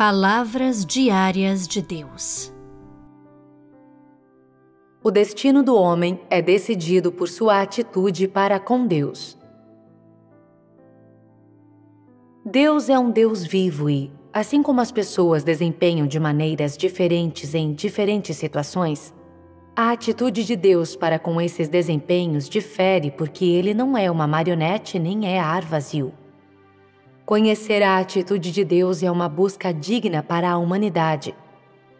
Palavras diárias de Deus. O destino do homem é decidido por sua atitude para com Deus. Deus é um Deus vivo e, assim como as pessoas desempenham de maneiras diferentes em diferentes situações, a atitude de Deus para com esses desempenhos difere porque Ele não é uma marionete nem é ar vazio. Conhecer a atitude de Deus é uma busca digna para a humanidade.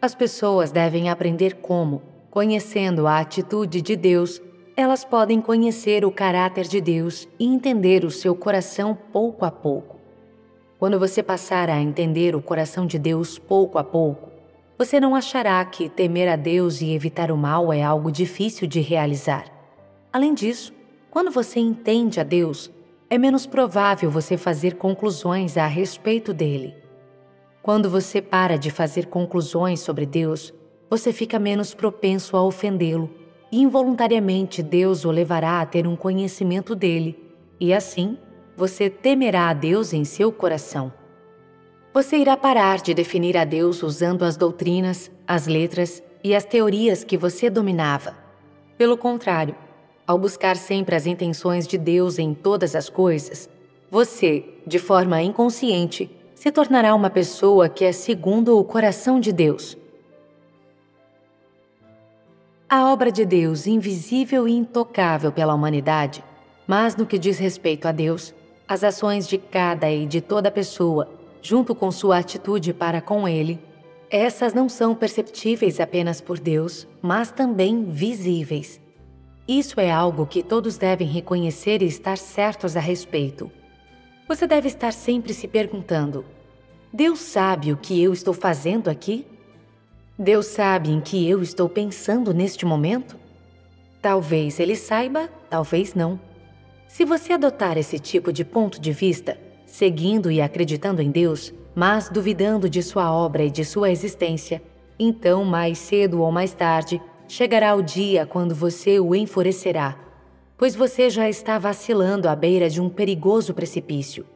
As pessoas devem aprender como, conhecendo a atitude de Deus, elas podem conhecer o caráter de Deus e entender o seu coração pouco a pouco. Quando você passar a entender o coração de Deus pouco a pouco, você não achará que temer a Deus e evitar o mal é algo difícil de realizar. Além disso, quando você entende a Deus, é menos provável você fazer conclusões a respeito dele. Quando você para de fazer conclusões sobre Deus, você fica menos propenso a ofendê-lo e involuntariamente Deus o levará a ter um conhecimento dele e assim você temerá a Deus em seu coração. Você irá parar de definir a Deus usando as doutrinas, as letras e as teorias que você dominava. Pelo contrário, ao buscar sempre as intenções de Deus em todas as coisas, você, de forma inconsciente, se tornará uma pessoa que é segundo o coração de Deus. A obra de Deus, invisível e intocável pela humanidade, mas no que diz respeito a Deus, as ações de cada e de toda pessoa, junto com sua atitude para com Ele, essas não são perceptíveis apenas por Deus, mas também visíveis. Isso é algo que todos devem reconhecer e estar certos a respeito. Você deve estar sempre se perguntando: Deus sabe o que eu estou fazendo aqui? Deus sabe em que eu estou pensando neste momento? Talvez Ele saiba, talvez não. Se você adotar esse tipo de ponto de vista, seguindo e acreditando em Deus, mas duvidando de sua obra e de sua existência, então, mais cedo ou mais tarde, chegará o dia quando você o enfurecerá, pois você já está vacilando à beira de um perigoso precipício.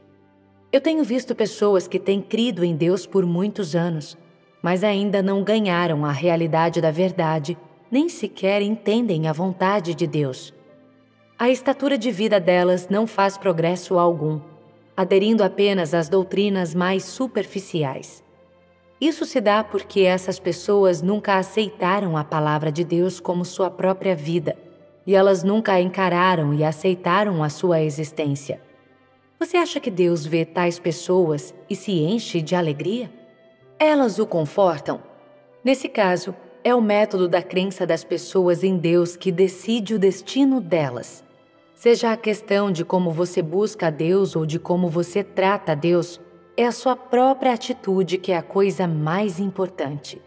Eu tenho visto pessoas que têm crido em Deus por muitos anos, mas ainda não ganharam a realidade da verdade, nem sequer entendem a vontade de Deus. A estatura de vida delas não faz progresso algum, aderindo apenas às doutrinas mais superficiais. Isso se dá porque essas pessoas nunca aceitaram a palavra de Deus como sua própria vida, e elas nunca a encararam e aceitaram a sua existência. Você acha que Deus vê tais pessoas e se enche de alegria? Elas o confortam? Nesse caso, é o método da crença das pessoas em Deus que decide o destino delas. Seja a questão de como você busca a Deus ou de como você trata a Deus, é a sua própria atitude que é a coisa mais importante.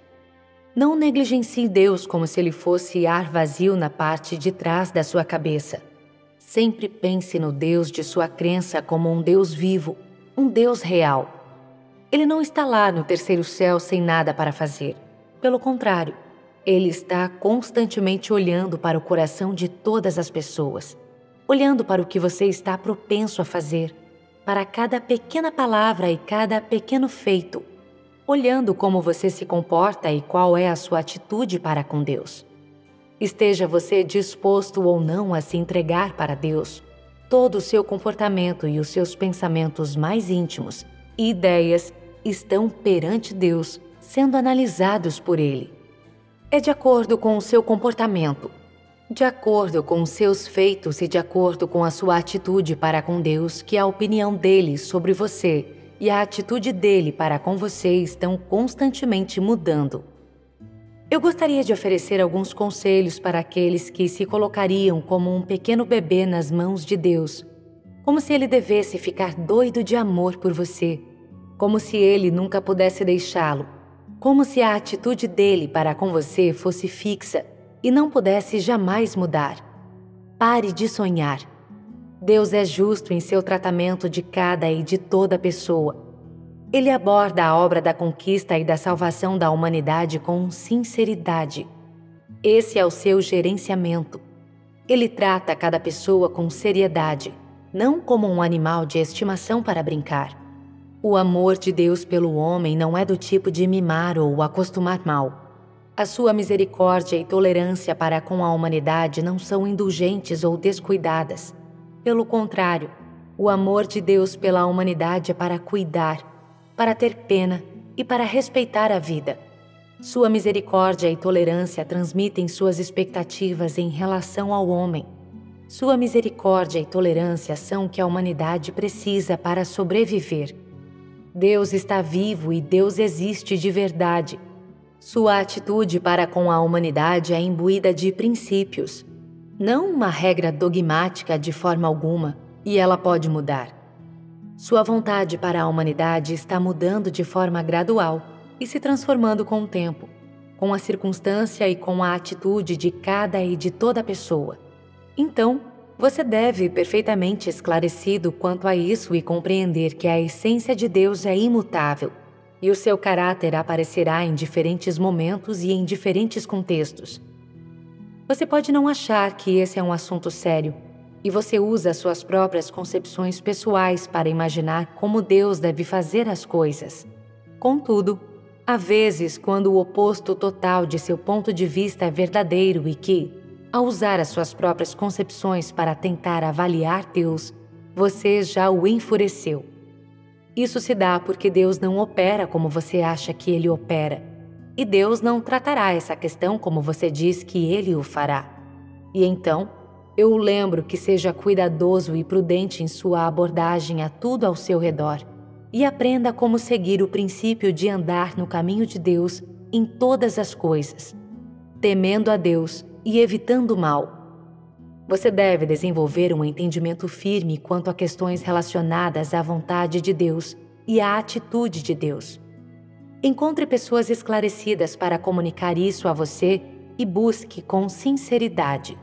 Não negligencie Deus como se ele fosse ar vazio na parte de trás da sua cabeça. Sempre pense no Deus de sua crença como um Deus vivo, um Deus real. Ele não está lá no terceiro céu sem nada para fazer. Pelo contrário, ele está constantemente olhando para o coração de todas as pessoas, olhando para o que você está propenso a fazer, para cada pequena palavra e cada pequeno feito, olhando como você se comporta e qual é a sua atitude para com Deus. Esteja você disposto ou não a se entregar para Deus, todo o seu comportamento e os seus pensamentos mais íntimos e ideias estão perante Deus, sendo analisados por Ele. É de acordo com o seu comportamento, de acordo com os seus feitos e de acordo com a sua atitude para com Deus que a opinião dele sobre você e a atitude dele para com você estão constantemente mudando. Eu gostaria de oferecer alguns conselhos para aqueles que se colocariam como um pequeno bebê nas mãos de Deus, como se ele devesse ficar doido de amor por você, como se ele nunca pudesse deixá-lo, como se a atitude dele para com você fosse fixa e não pudesse jamais mudar. Pare de sonhar. Deus é justo em seu tratamento de cada e de toda pessoa. Ele aborda a obra da conquista e da salvação da humanidade com sinceridade. Esse é o seu gerenciamento. Ele trata cada pessoa com seriedade, não como um animal de estimação para brincar. O amor de Deus pelo homem não é do tipo de mimar ou acostumar mal. A sua misericórdia e tolerância para com a humanidade não são indulgentes ou descuidadas. Pelo contrário, o amor de Deus pela humanidade é para cuidar, para ter pena e para respeitar a vida. Sua misericórdia e tolerância transmitem suas expectativas em relação ao homem. Sua misericórdia e tolerância são o que a humanidade precisa para sobreviver. Deus está vivo e Deus existe de verdade. Sua atitude para com a humanidade é imbuída de princípios, não uma regra dogmática de forma alguma, e ela pode mudar. Sua vontade para a humanidade está mudando de forma gradual e se transformando com o tempo, com a circunstância e com a atitude de cada e de toda pessoa. Então, você deve ir perfeitamente esclarecido quanto a isso e compreender que a essência de Deus é imutável, e o seu caráter aparecerá em diferentes momentos e em diferentes contextos. Você pode não achar que esse é um assunto sério, e você usa suas próprias concepções pessoais para imaginar como Deus deve fazer as coisas. Contudo, há vezes quando o oposto total de seu ponto de vista é verdadeiro e que, ao usar as suas próprias concepções para tentar avaliar Deus, você já o enfureceu. Isso se dá porque Deus não opera como você acha que Ele opera, e Deus não tratará essa questão como você diz que Ele o fará. E então, eu o lembro que seja cuidadoso e prudente em sua abordagem a tudo ao seu redor, e aprenda como seguir o princípio de andar no caminho de Deus em todas as coisas, temendo a Deus e evitando o mal. Você deve desenvolver um entendimento firme quanto a questões relacionadas à vontade de Deus e à atitude de Deus. Encontre pessoas esclarecidas para comunicar isso a você e busque com sinceridade.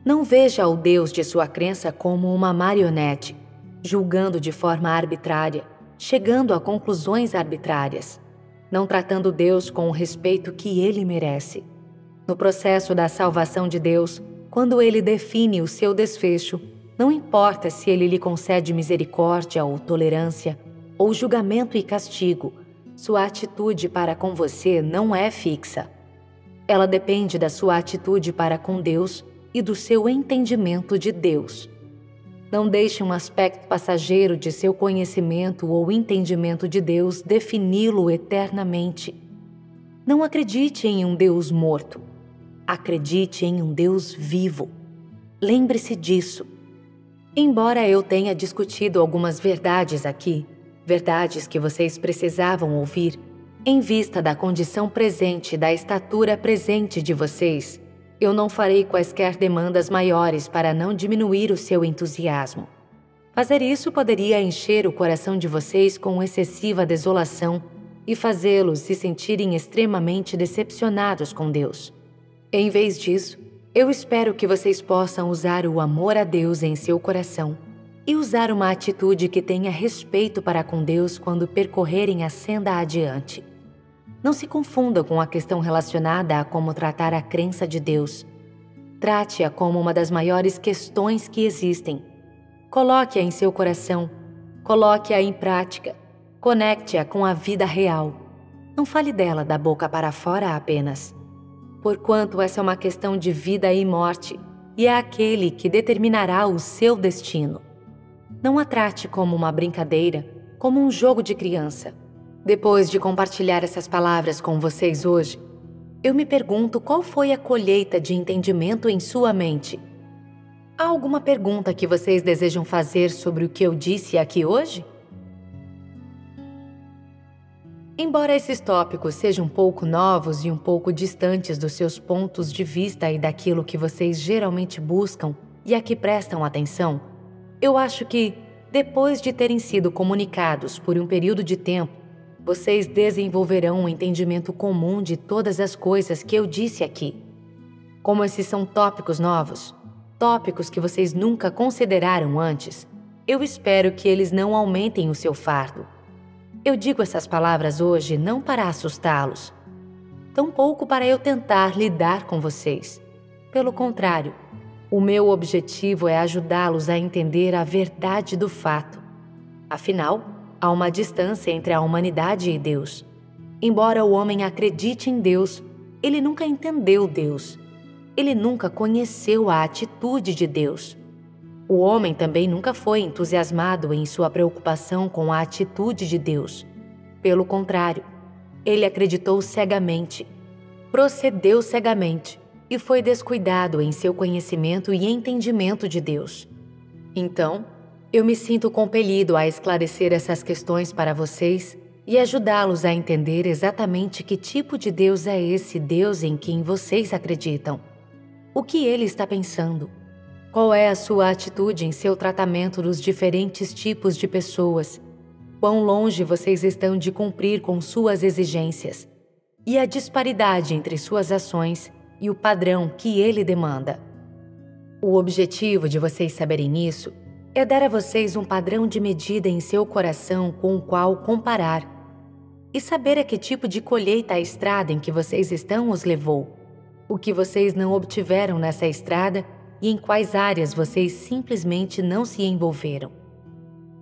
Não veja o Deus de sua crença como uma marionete, julgando de forma arbitrária, chegando a conclusões arbitrárias, não tratando Deus com o respeito que Ele merece. No processo da salvação de Deus, quando Ele define o seu desfecho, não importa se Ele lhe concede misericórdia ou tolerância, ou julgamento e castigo, sua atitude para com você não é fixa. Ela depende da sua atitude para com Deus e do seu entendimento de Deus. Não deixe um aspecto passageiro de seu conhecimento ou entendimento de Deus defini-lo eternamente. Não acredite em um Deus morto. Acredite em um Deus vivo. Lembre-se disso. Embora eu tenha discutido algumas verdades aqui, verdades que vocês precisavam ouvir, em vista da condição presente, da estatura presente de vocês, eu não farei quaisquer demandas maiores para não diminuir o seu entusiasmo. Fazer isso poderia encher o coração de vocês com excessiva desolação e fazê-los se sentirem extremamente decepcionados com Deus. Em vez disso, eu espero que vocês possam usar o amor a Deus em seu coração e usar uma atitude que tenha respeito para com Deus quando percorrerem a senda adiante. Não se confunda com a questão relacionada a como tratar a crença de Deus. Trate-a como uma das maiores questões que existem. Coloque-a em seu coração, coloque-a em prática, conecte-a com a vida real. Não fale dela da boca para fora apenas. Porquanto essa é uma questão de vida e morte, e é aquele que determinará o seu destino. Não a trate como uma brincadeira, como um jogo de criança. Depois de compartilhar essas palavras com vocês hoje, eu me pergunto qual foi a colheita de entendimento em sua mente. Há alguma pergunta que vocês desejam fazer sobre o que eu disse aqui hoje? Embora esses tópicos sejam um pouco novos e um pouco distantes dos seus pontos de vista e daquilo que vocês geralmente buscam e a que prestam atenção, eu acho que, depois de terem sido comunicados por um período de tempo, vocês desenvolverão um entendimento comum de todas as coisas que eu disse aqui. Como esses são tópicos novos, tópicos que vocês nunca consideraram antes, eu espero que eles não aumentem o seu fardo. Eu digo essas palavras hoje não para assustá-los, tampouco para eu tentar lidar com vocês. Pelo contrário, o meu objetivo é ajudá-los a entender a verdade do fato. Afinal, há uma distância entre a humanidade e Deus. Embora o homem acredite em Deus, ele nunca entendeu Deus. Ele nunca conheceu a atitude de Deus. O homem também nunca foi entusiasmado em sua preocupação com a atitude de Deus. Pelo contrário, ele acreditou cegamente, procedeu cegamente e foi descuidado em seu conhecimento e entendimento de Deus. Então, eu me sinto compelido a esclarecer essas questões para vocês e ajudá-los a entender exatamente que tipo de Deus é esse Deus em quem vocês acreditam. O que ele está pensando? Qual é a sua atitude em seu tratamento dos diferentes tipos de pessoas? Quão longe vocês estão de cumprir com suas exigências? E a disparidade entre suas ações e o padrão que ele demanda. O objetivo de vocês saberem isso é dar a vocês um padrão de medida em seu coração com o qual comparar e saber a que tipo de colheita a estrada em que vocês estão os levou, o que vocês não obtiveram nessa estrada e em quais áreas vocês simplesmente não se envolveram.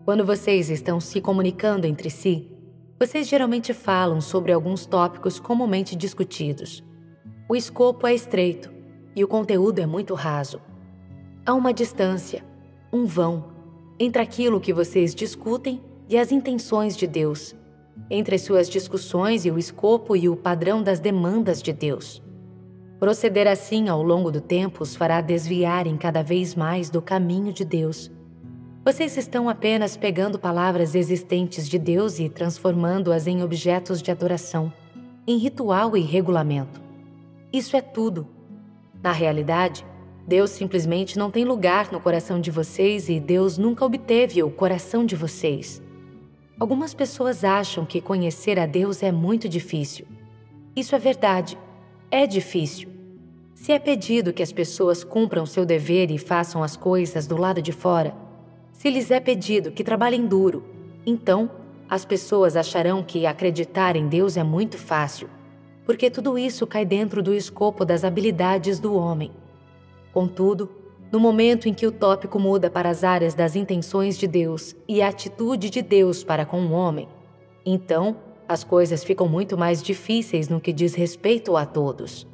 Quando vocês estão se comunicando entre si, vocês geralmente falam sobre alguns tópicos comumente discutidos. O escopo é estreito e o conteúdo é muito raso. Há uma distância, um vão, entre aquilo que vocês discutem e as intenções de Deus, entre suas discussões e o escopo e o padrão das demandas de Deus. Proceder assim ao longo do tempo os fará desviarem cada vez mais do caminho de Deus. Vocês estão apenas pegando palavras existentes de Deus e transformando-as em objetos de adoração, em ritual e regulamento. Isso é tudo. Na realidade, Deus simplesmente não tem lugar no coração de vocês e Deus nunca obteve o coração de vocês. Algumas pessoas acham que conhecer a Deus é muito difícil. Isso é verdade. É difícil. Se é pedido que as pessoas cumpram seu dever e façam as coisas do lado de fora, se lhes é pedido que trabalhem duro, então as pessoas acharão que acreditar em Deus é muito fácil, porque tudo isso cai dentro do escopo das habilidades do homem. Contudo, no momento em que o tópico muda para as áreas das intenções de Deus e a atitude de Deus para com o homem, então as coisas ficam muito mais difíceis no que diz respeito a todos.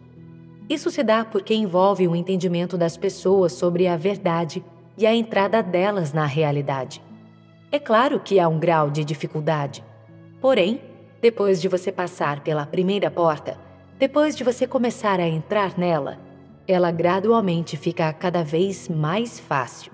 Isso se dá porque envolve o entendimento das pessoas sobre a verdade e a entrada delas na realidade. É claro que há um grau de dificuldade. Porém, depois de você passar pela primeira porta, depois de você começar a entrar nela, ela gradualmente fica cada vez mais fácil.